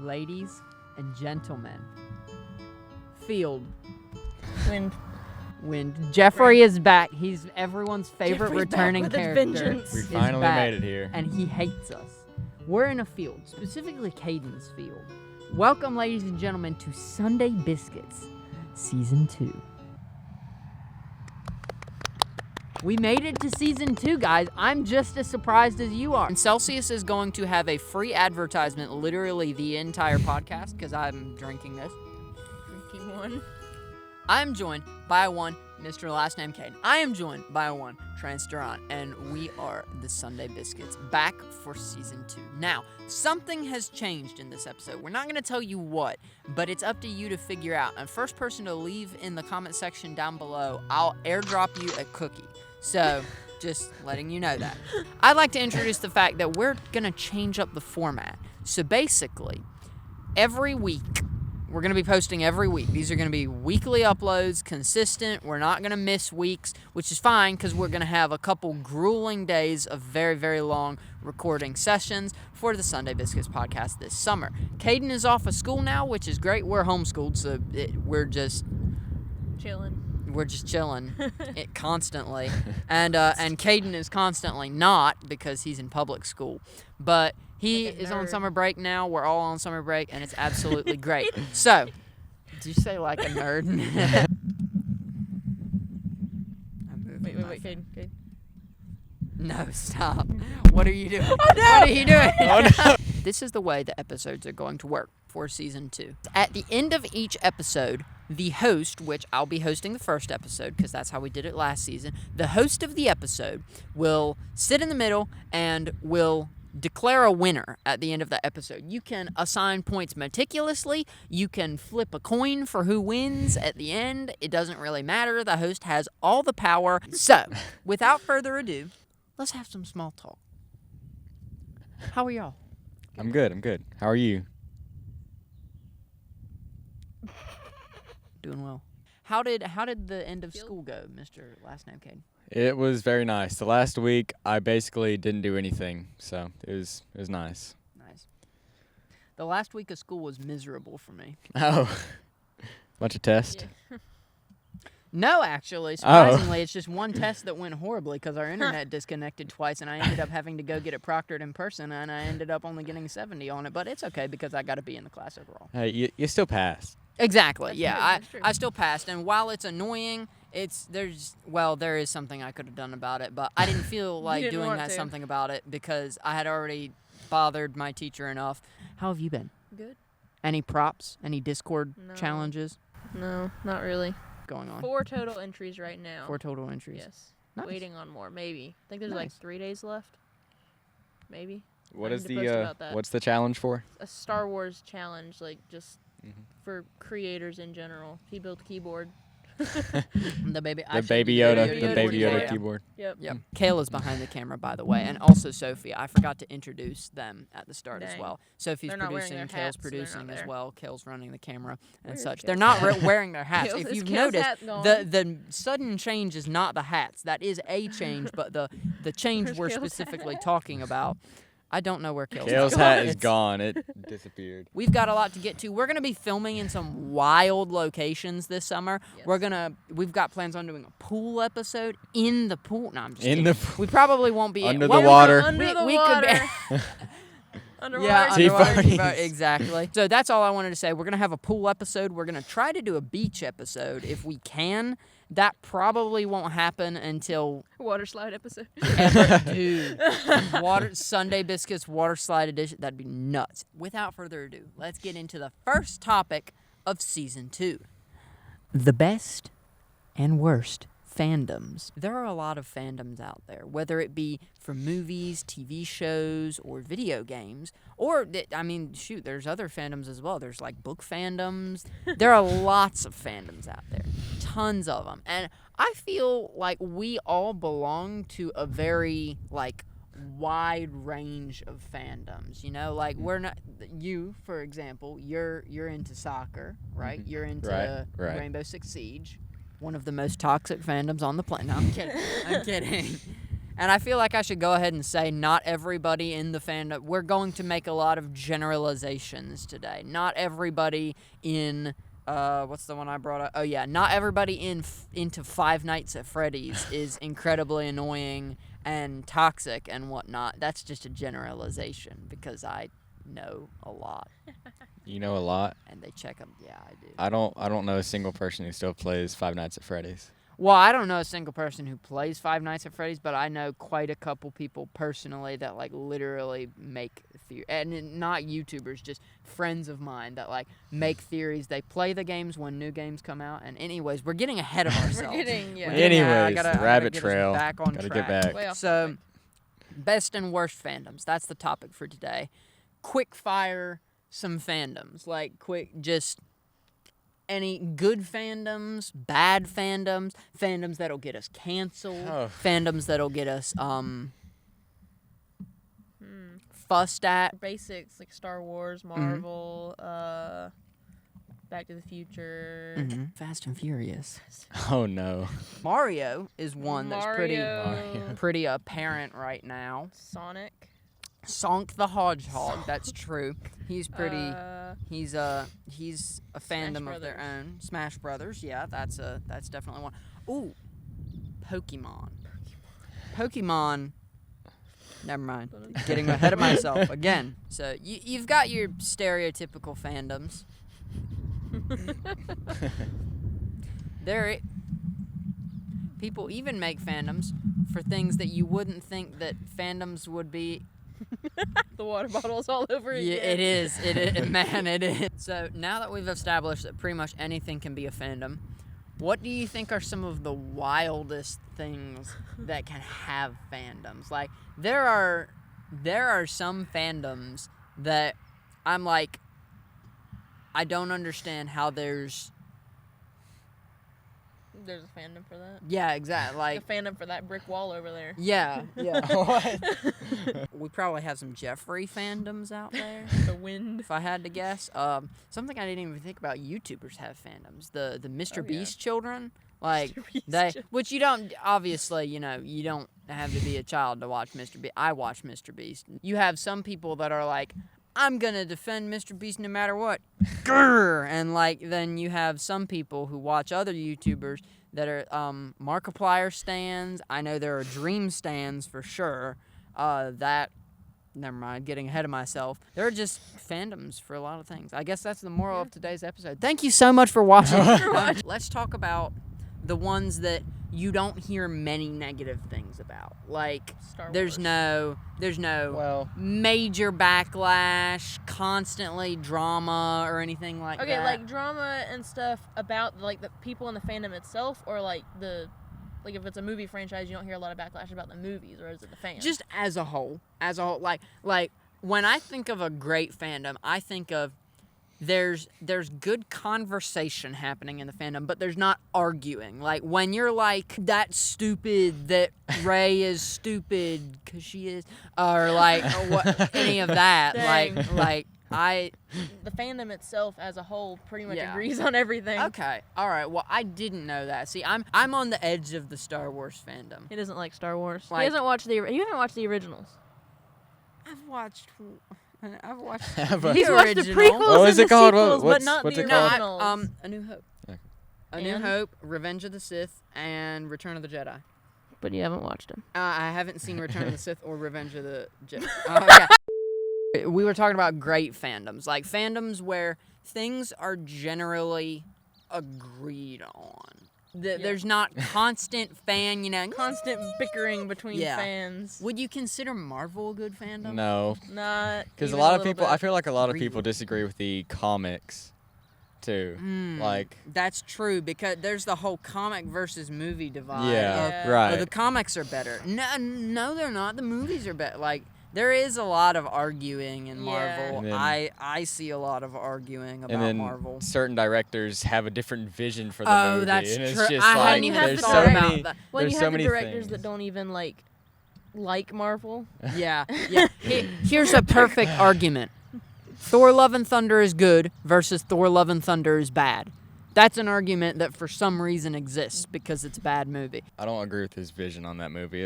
ladies and gentlemen. Field. Wind. Jeffrey is back. He's everyone's favorite returning character. We finally made it here. And he hates us. We're in a field, specifically Caden's field. Welcome, ladies and gentlemen, to Sunday Biscuits, Season 2. We made it to Season 2, guys. I'm just as surprised as you are. And Celsius is going to have a free advertisement literally the entire podcast, because I'm drinking this. Drinking one. I'm joined by one Mr. Last Name Kael. I am joined by one Trans Durant, and we are the Sunday Biscuits, back for Season 2. Now, something has changed in this episode. We're not going to tell you what, but it's up to you to figure out. And first person to leave in the comment section down below, I'll airdrop you a cookie. So, just letting you know that. I'd like to introduce the fact that we're going to change up the format. So basically, every week, we're going to be posting every week. These are going to be weekly uploads, consistent. We're not going to miss weeks, which is fine because we're going to have a couple grueling days of very, very long recording sessions for the Sunday Biscuits podcast this summer. Caden is off of school now, which is great. We're homeschooled, so we're just chilling. We're just chilling constantly. And Caden is constantly not because he's in public school. But he is on summer break now. We're all on summer break, and it's absolutely great. So, did you say like a nerd? Wait, Caden. No, stop. What are you doing? Oh, no! What are you doing? Oh, no. This is the way the episodes are going to work for Season 2. At the end of each episode, the host, which I'll be hosting the first episode because that's how we did it last season, the host of the episode will sit in the middle and will declare a winner at the end of the episode. You can assign points meticulously. You can flip a coin for who wins at the end. It doesn't really matter. The host has all the power. So, without further ado, let's have some small talk. How are y'all? I'm good. How are you? Doing well. How did the end of school go, Mr. Last Name Kael? It was very nice. The last week, I basically didn't do anything, so it was nice. Nice. The last week of school was miserable for me. Oh, bunch of tests. Yeah. No, actually, surprisingly, it's just one test that went horribly because our internet disconnected twice, and I ended up having to go get it proctored in person, and I ended up only getting 70 on it, but it's okay because I got to be in the class overall. Hey, you still passed. Exactly, That's true. I still passed, and while it's annoying, there is something I could have done about it, but I didn't feel like doing something about it because I had already bothered my teacher enough. How have you been? Good. Any props? Any Discord challenges? No, not really. Going on? 4 total entries right now. 4 total entries. Yes. Nice. Waiting on more, maybe. I think there's like 3 days left. Maybe. What's the challenge for? A Star Wars challenge, like just for creators in general. He built a keyboard. The Baby Yoda keyboard. Yep. Kael is behind the camera, by the way, and also Sophie. I forgot to introduce them at the start as well. Sophie's producing, Kael's producing as well. Kael's running the camera and such. They're not wearing their hats. If you've noticed, the sudden change is not the hats. That is a change, but the change we're specifically talking about. I don't know where Kael's hat is gone. It disappeared. We've got a lot to get to. We're going to be filming in some wild locations this summer. Yes. We've got plans on doing a pool episode in the pool. No, I'm just kidding. We probably won't be under the water. Under the we water. Could be Underwater. Tea parties. Exactly. So that's all I wanted to say. We're going to have a pool episode. We're going to try to do a beach episode if we can. That probably won't happen until Water slide episode. Dude, Sunday Biscuits water slide edition. That'd be nuts. Without further ado, let's get into the first topic of Season 2. The best and worst fandoms. There are a lot of fandoms out there, whether it be for movies, TV shows, or video games. Or, there's other fandoms as well. There's like book fandoms. There are lots of fandoms out there. Tons of them. And I feel like we all belong to a very, wide range of fandoms, we're not, you, for example, you're into soccer, right? You're into Rainbow Six Siege. One of the most toxic fandoms on the planet. No, I'm kidding. And I feel like I should go ahead and say not everybody in the fandom. We're going to make a lot of generalizations today. Not everybody in what's the one I brought up? Oh yeah, not everybody into Five Nights at Freddy's is incredibly annoying and toxic and whatnot. That's just a generalization because I know a lot. You know a lot. And they check them. Yeah, I do. I don't know a single person who still plays Five Nights at Freddy's. Well, I don't know a single person who plays Five Nights at Freddy's, but I know quite a couple people personally that like literally make and not YouTubers, just friends of mine that like make theories. They play the games when new games come out. And anyways, we're getting ahead of ourselves. Anyways, I rabbit gotta trail. Back on Gotta track. get back. Way off So, topic. best and worst fandoms. That's the topic for today. Quick fire some fandoms. Like quick, just any good fandoms, bad fandoms, fandoms that'll get us canceled, fandoms that'll get us fussed at. Basics like Star Wars, Marvel, Back to the Future. Fast and Furious. Oh no. Mario is one that's pretty Mario. apparent right now. Sonic. Sonk the Hedgehog, that's true. He's pretty. He's a fandom of their Brothers. own. Smash Brothers, yeah, that's definitely one. Ooh, Pokemon. Pokemon. Never mind. Getting ahead of myself again. So you've got your stereotypical fandoms. People even make fandoms for things that you wouldn't think that fandoms would be. The water bottle's all over again. Yeah, it is. It is, man. It is. So now that we've established that pretty much anything can be a fandom, what do you think are some of the wildest things that can have fandoms? Like there are some fandoms that I'm like, I don't understand how there's a fandom for that. Yeah, exactly. Like a fandom for that brick wall over there. Yeah. What? We probably have some Jeffrey fandoms out there. The wind. If I had to guess, something I didn't even think about. YouTubers have fandoms. The Mr. Beast children, like which you don't obviously, you don't have to be a child to watch Mr. Beast. I watch Mr. Beast. You have some people that are like, I'm gonna defend Mr. Beast no matter what. Grr! And like then you have some people who watch other YouTubers that are Markiplier stands. I know there are Dream stands for sure. Never mind, getting ahead of myself. There are just fandoms for a lot of things. I guess that's the moral of today's episode. Thank you so much for watching. Let's talk about the ones that you don't hear many negative things about. Like Star Wars. there's no major backlash, constantly drama or anything like that. Okay, like drama and stuff about like the people in the fandom itself, or like if it's a movie franchise, you don't hear a lot of backlash about the movies, or is it the fans? Just as a whole, like when I think of a great fandom, I think of there's good conversation happening in the fandom, but there's not arguing. Like when you're like, that's stupid, that Rey is stupid because she is, or like any of that. Dang. The fandom itself as a whole pretty much Yeah. agrees on everything. Okay, all right. Well, I didn't know that. See, I'm on the edge of the Star Wars fandom. He doesn't like Star Wars. Like- He hasn't watched you haven't watched the originals. I've watched He's watched the prequels What was and it called? the sequels, but What's not it the called? originals. A New Hope. Okay. A New And? Hope, Revenge of the Sith, and Return of the Jedi. But you haven't watched them. I haven't seen Return of the Sith or Revenge of the Jedi. Okay. We were talking about great fandoms, like fandoms where things are generally agreed on. There's not constant fan, Constant bickering between Yeah. fans. Would you consider Marvel a good fandom? No, Not because a even lot of little people. bit. I feel like a lot of Really? people disagree with the comics, too. Like, That's true, because there's the whole comic versus movie divide. yeah, Yeah. Oh, right. the comics are better. No, they're not. The movies are better. Like, there is a lot of arguing in Yeah. Marvel. And then- I see a lot of arguing about and then Marvel. certain directors have a different vision for the Oh, movie. that's and it's true. just I like, hadn't even there's thought so about many, that. When there's you so have the many directors things. that don't even like Marvel. Yeah. Here's a perfect argument. Thor: Love and Thunder is good versus Thor: Love and Thunder is bad. That's an argument that for some reason exists because it's a bad movie. I don't agree with his vision on that movie.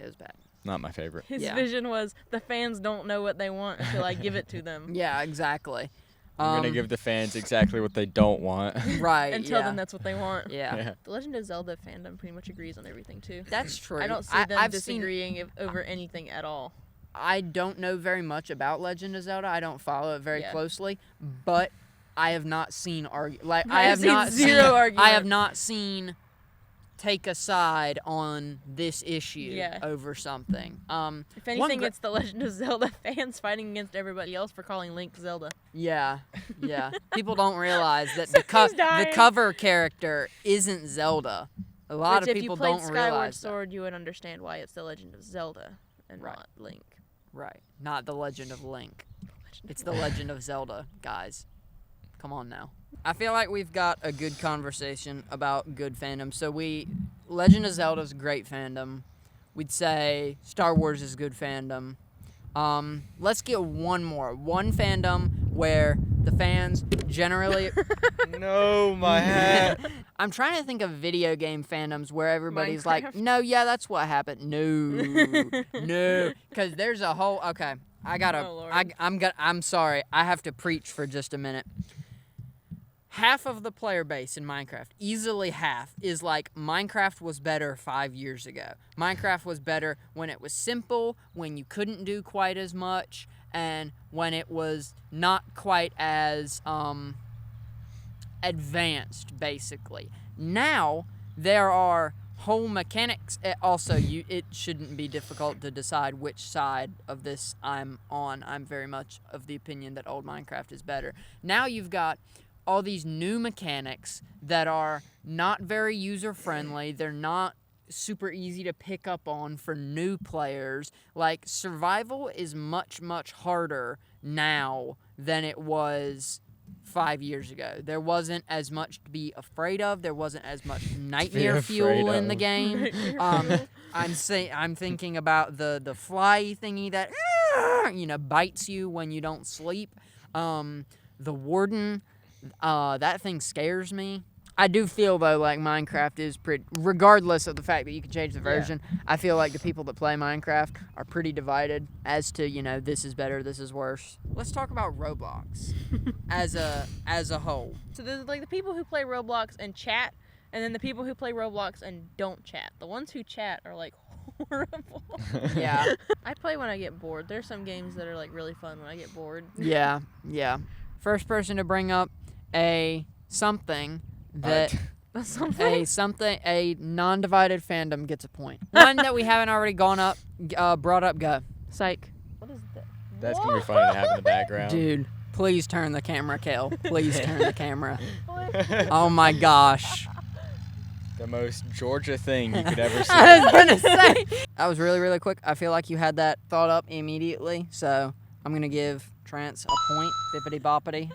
It was bad. Not my favorite. His Yeah. vision was the fans don't know what they want until I give it to them. Yeah, exactly. I'm going to give the fans exactly what they don't want. Right, And tell yeah. them that's what they want. Yeah. Yeah. The Legend of Zelda fandom pretty much agrees on everything too. That's true. I don't see them I've seen, disagreeing over anything at all. I don't know very much about Legend of Zelda. I don't follow it very Yeah. closely, but I have not seen I I've have seen not zero seen, argument. I have not seen take a side on this issue Yeah. over something. If anything, it's the Legend of Zelda fans fighting against everybody else for calling Link Zelda. Yeah. People don't realize that the Sophie's dying. cover character isn't Zelda. A lot Which, of if people you played don't Skyward realize that. Sword, you would understand why it's the Legend of Zelda and Right. not Link. Right. Not the Legend of Link. It's the Legend of Zelda, guys. Come on now. I feel like we've got a good conversation about good fandom. So Legend of Zelda's a great fandom. We'd say Star Wars is good fandom. Let's get one more. One fandom where the fans generally... No, my hat. I'm trying to think of video game fandoms where everybody's like, Minecraft? no, yeah, that's what happened. No. Because there's a whole... Okay, I gotta... Oh, Lord. I'm sorry. I have to preach for just a minute. Half of the player base in Minecraft, easily half, is like, Minecraft was better 5 years ago. Minecraft was better when it was simple, when you couldn't do quite as much, and when it was not quite as advanced, basically. Now, there are whole mechanics. Also, it shouldn't be difficult to decide which side of this I'm on. I'm very much of the opinion that old Minecraft is better. Now you've got all these new mechanics that are not very user-friendly. They're not super easy to pick up on for new players. Like, survival is much, much harder now than it was 5 years ago. There wasn't as much to be afraid of. There wasn't as much nightmare afraid fuel in the of. game. I'm thinking about the fly thingy that bites you when you don't sleep. The warden, that thing scares me. I do feel, though, like Minecraft is pretty... Regardless of the fact that you can change the version, I feel like the people that play Minecraft are pretty divided as to, this is better, this is worse. Let's talk about Roblox as a whole. So there's like the people who play Roblox and chat, and then the people who play Roblox and don't chat. The ones who chat are like horrible. Yeah. I play when I get bored. There's some games that are like really fun when I get bored. Yeah. First person to bring up a something that... That's something. A non-divided fandom gets a point. One that we haven't already brought up, go. Psych. What is that? That's going to be funny to have in the background. Dude, please turn the camera, Kael. Please turn the camera. Oh my gosh. The most Georgia thing you could ever see. I was gonna say. That was really, really quick. I feel like you had that thought up immediately, so I'm gonna give Trance a point. Bippity boppity.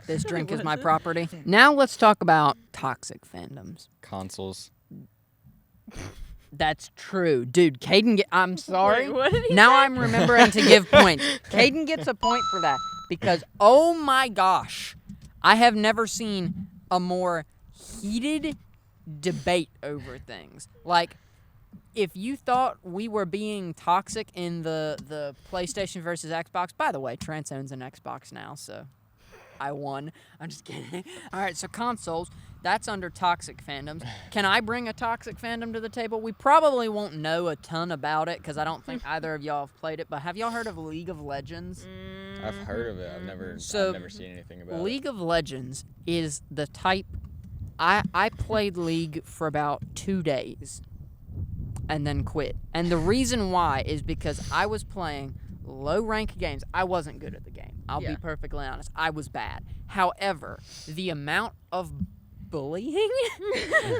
This drink is my property. Now let's talk about toxic fandoms. Consoles. That's true. Dude, I'm sorry. Wait, what did he Now say? I'm remembering to give points. Caden gets a point for that because, oh my gosh, I have never seen a more heated debate over things. Like, if you thought we were being toxic in the PlayStation versus Xbox, by the way, Trent owns an Xbox now, so I won. I'm just kidding. All right, so consoles, that's under toxic fandoms. Can I bring a toxic fandom to the table? We probably won't know a ton about it because I don't think either of y'all have played it, but have y'all heard of League of Legends? I've heard of it. I've never seen anything about League of Legends is the type... I played League for about 2 days and then quit. And the reason why is because I was playing low-rank games. I wasn't good at the game. I'll be perfectly honest. I was bad. However, the amount of bullying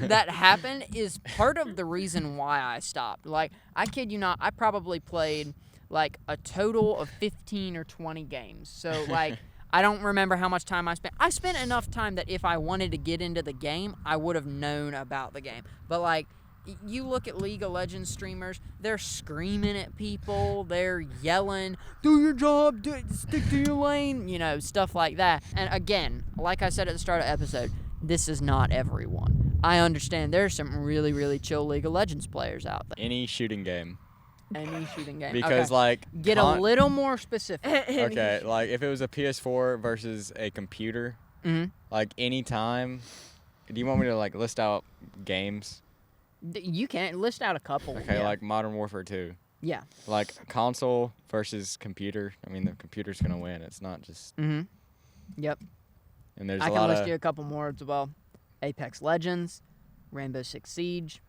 that happened is part of the reason why I stopped. Like, I kid you not, I probably played, like, a total of 15 or 20 games. So, like... I don't remember how much time I spent. I spent enough time that if I wanted to get into the game, I would have known about the game. But, like, you look at League of Legends streamers, they're screaming at people, they're yelling, do your job, stick to your lane, stuff like that. And again, like I said at the start of the episode, this is not everyone. I understand there's some really, really chill League of Legends players out there. Any shooting game. Any shooting game. Because okay. like Get a little more specific. okay, like if it was a PS4 versus a computer, like anytime. Do you want me to like list out games? You can't list out a couple. Okay, yeah. like Modern Warfare 2. Yeah. Like console versus computer. I mean, the computer's gonna win. It's not just. Yep. And there's I a can lot list of. you a couple more as well. Apex Legends, Rainbow Six Siege,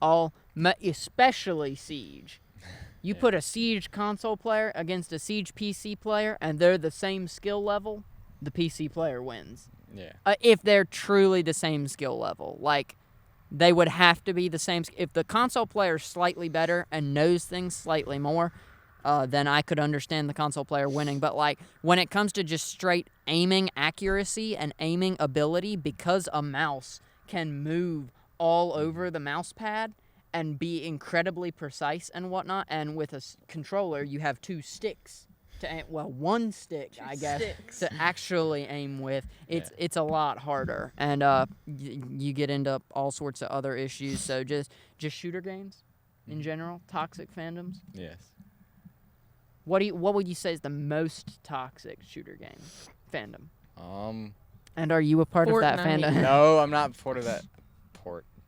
all, especially Siege. You put a Siege console player against a Siege PC player, and they're the same skill level, the PC player wins. Yeah. If they're truly the same skill level. Like, they would have to be the same. If the console player's slightly better and knows things slightly more, then I could understand the console player winning. But, like, when it comes to just straight aiming accuracy and aiming ability, because a mouse can move all over the mouse pad and be incredibly precise and whatnot, and with a controller, you have two sticks to aim, well, one stick, I guess, to actually aim with. It's a lot harder, and you get into all sorts of other issues. So just shooter games in general, toxic fandoms. Yes. What would you say is the most toxic shooter game fandom? And are you a part of that Fortnite. fandom? No, I'm not part of that.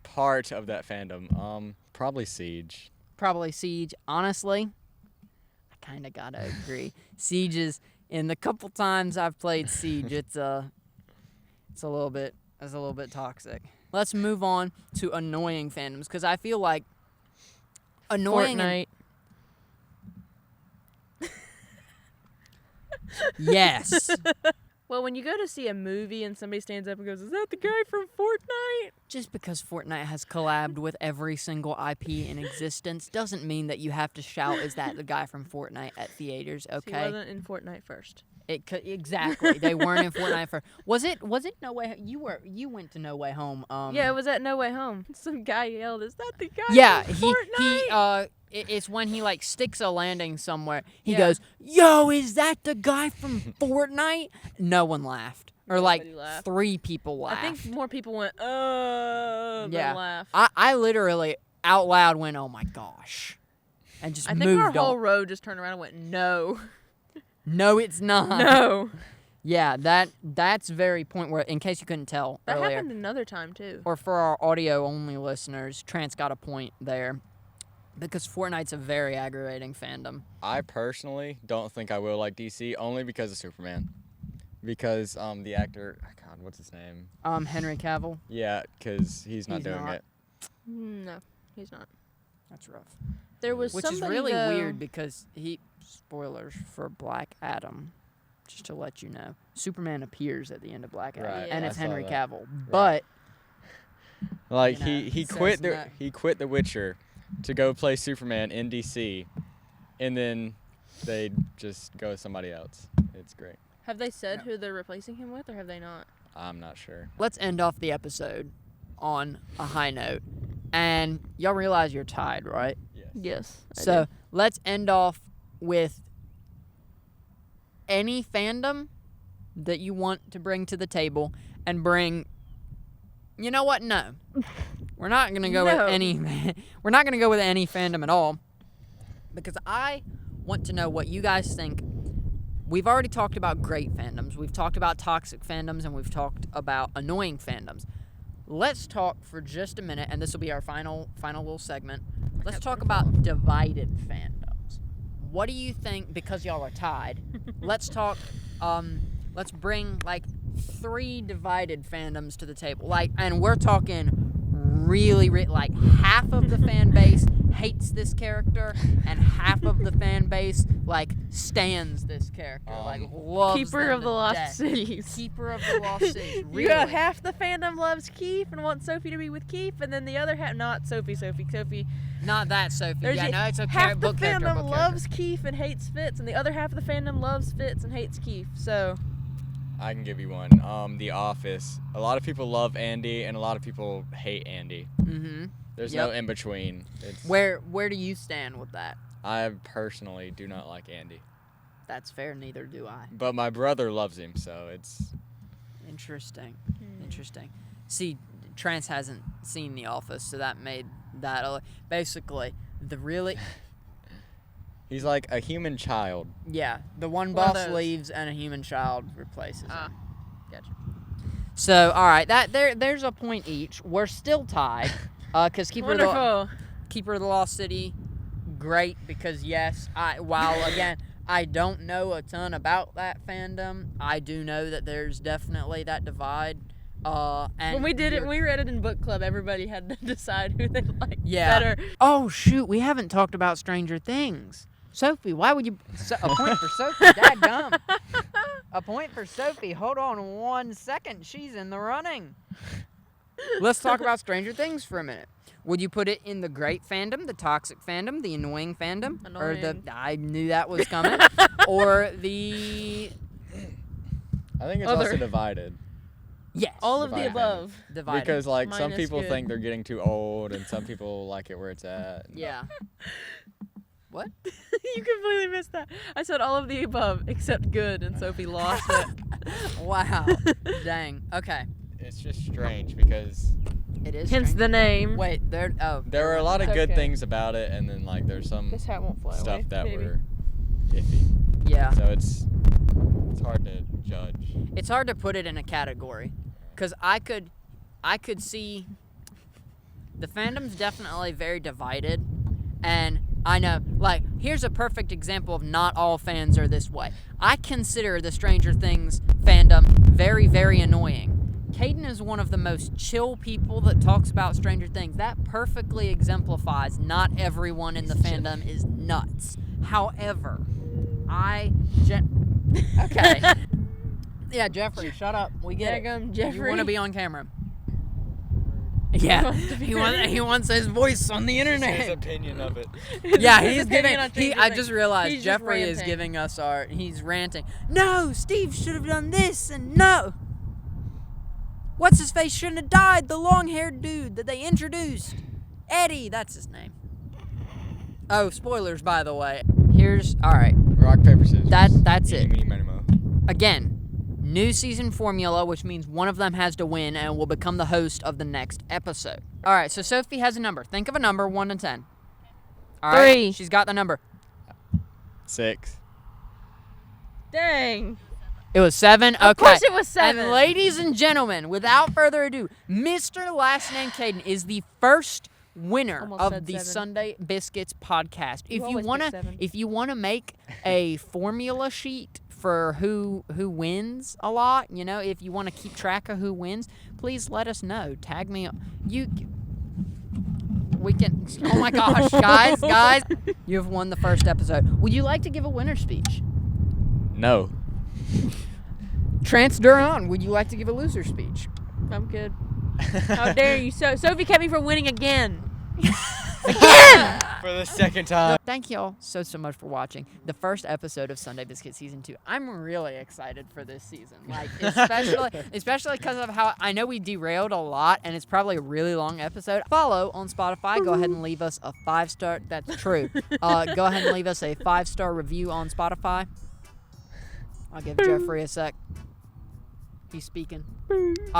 Part of that fandom. Probably Siege. Probably Siege. Honestly, I kind of gotta agree. Siege is, in the couple times I've played Siege, it's a little bit toxic. Let's move on to annoying fandoms, because I feel like annoying. Fortnite. Yes. Well, when you go to see a movie and somebody stands up and goes, "Is that the guy from Fortnite?" Just because Fortnite has collabed with every single IP in existence doesn't mean that you have to shout, "Is that the guy from Fortnite?" at theaters. Okay. He wasn't in Fortnite first. Exactly. They weren't in Fortnite for. Was it No Way? You went to No Way Home. Yeah, it was at No Way Home. Some guy yelled, "Is that the guy Yeah, from he Fortnite?" it's when he like sticks a landing somewhere. He Yeah. goes, "Yo, is that the guy from Fortnite?" No one laughed, or like Nobody laughed. 3 people laughed. I think more people went, than Yeah. laugh. I literally out loud went, "Oh my gosh," and just I think moved our whole on. row just turned around and went, "No, No, it's not. no." Yeah, that's very point where, in case you couldn't tell That earlier, happened another time too. or for our audio only listeners, Trance got a point there, because Fortnite's a very aggravating fandom. I personally don't think I will like DC, only because of Superman. Because the actor, God, what's his name? Henry Cavill. Yeah, because he's not He's doing not. it. No, he's not. That's rough. There was Which is somebody, really though, weird, because spoilers for Black Adam, just to let you know, Superman appears at the end of Black Adam, Right, and yeah. it's I saw Henry that. Cavill. But Like You know, he he quit says the no. he quit The Witcher to go play Superman in DC, and then they just go with somebody else. It's great. Have they said Yeah. who they're replacing him with, or have they not? I'm not sure. let's end off the episode on a high note. And y'all realize you're tied, right? Yes. Yes. So let's end off with any fandom that you want to bring to the table, and bring. You know what? No, we're not gonna go No. with any. We're not gonna go with any fandom at all, because I want to know what you guys think. We've already talked about great fandoms. We've talked about toxic fandoms, and we've talked about annoying fandoms. Let's talk for just a minute, and this will be our final little segment. Let's talk about divided fandoms. What do you think? Because y'all are tied, let's talk. Let's bring like 3 divided fandoms to the table. Like, and we're talking really like half of the fan base hates this character, and half of the fan base like stands this character, like loves Keeper them of the to Lost death. Cities. Keeper of the Lost Cities. Really? You got half the fandom loves Keith and wants Sophie to be with Keith, and then the other half, not Sophie. Not that Sophie. There's Yeah, no, it's a half the book character. fandom Book loves Keith and hates Fitz, and the other half of the fandom loves Fitz and hates Keith. So I can give you one. The Office. A lot of people love Andy, and a lot of people hate Andy. Mm-hmm. There's Yep. no in between. It's, Where do you stand with that? I personally do not like Andy, That's fair. Neither do I. but my brother loves him, so it's. Interesting. Interesting. See, Trance hasn't seen The Office, so that made that basically the really. He's like a human child. Yeah, the one One of boss those. leaves and a human child replaces him. Gotcha. So, all right, there's a point each. We're still tied, because Keeper of Wonderful. the Lost City, great, because yes, while again I don't know a ton about that fandom, I do know that there's definitely that divide. And When we did it, you're- when we read it in book club, everybody had to decide who they liked Yeah. better. Oh shoot, we haven't talked about Stranger Things. Sophie, why would you? A point for Sophie. Dadgum. A point for Sophie. Hold on 1 second. She's in the running. Let's talk about Stranger Things for a minute. Would you put it in the great fandom, the toxic fandom, the annoying fandom, or the Annoying. I knew that was coming, or the I think it's Other. also divided. yes, All of the Divided. above. divided. Because like some Minus people good. think they're getting too old, and some people like it where it's at. Yeah. What? You completely missed that. I said all of the above except good, and Sophie lost it. Wow. Dang. Okay. It's just strange because It is. Hence the Stranger- name. Wait. there were a lot of good Okay. things about it, and then like there's some This hat won't fly stuff away. that Maybe. were iffy. Yeah. So it's hard to judge. It's hard to put it in a category, because I could see the fandom's definitely very divided, and I know, like, here's a perfect example of not all fans are this way. I consider the Stranger Things fandom very, very annoying. Caden is one of the most chill people that talks about Stranger Things. That perfectly exemplifies not everyone in the fandom is nuts. However, okay. Yeah, Jeffrey, shut up. We get it. Daggum, You Jeffrey. want to be on camera. Yeah, wants to be he wants his voice on the internet. opinion of it. Yeah, His he's opinion giving. on Stranger I Things. just realized He's just Jeffrey is ranting. giving us our. He's ranting. No, Steve should have done this, and no. What's his face shouldn't have died. The long-haired dude that they introduced, Eddie. That's his name. Oh, spoilers, by the way. Here's all right. Rock, paper, scissors. That's Eeny, it. meeny, miny, moe. Again, new season formula, which means one of them has to win and will become the host of the next episode. All right, so Sophie has a number. Think of a number, 1 to 10. All right, 3. she's got the number. 6. Dang. It was 7. Okay. Of course it was 7. And ladies and gentlemen, without further ado, Mr. Last Name Caden is the first winner Almost of said the 7. Sunday Biscuits podcast. You always pick 7. If you wanna make a formula sheet for who wins a lot, you know, if you want to keep track of who wins, please let us know. Tag me. We can. Oh my gosh, guys, you have won the first episode. Would you like to give a winner speech? No. Trance Duran, would you like to give a loser speech? I'm good. How dare you? Sophie kept me from winning again. For the second time. Thank y'all so much for watching the first episode of Sunday Biscuit Season 2. I'm really excited for this season. Like, especially because of how I know we derailed a lot and it's probably a really long episode. Follow on Spotify. Go ahead and leave us a 5-star. That's true. Go ahead and leave us a 5-star review on Spotify. I'll give Jeffrey a sec. He's speaking.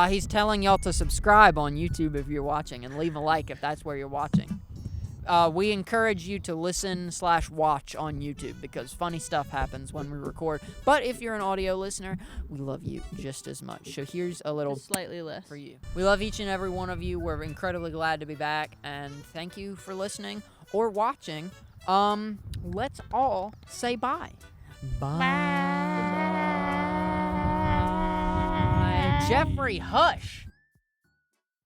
He's telling y'all to subscribe on YouTube if you're watching and leave a like if that's where you're watching. We encourage you to listen/watch on YouTube because funny stuff happens when we record. But if you're an audio listener, we love you just as much. So here's a little Just slightly less. for you. We love each and every one of you. We're incredibly glad to be back, and thank you for listening or watching. Let's all say bye. Bye. Jeffrey, hush.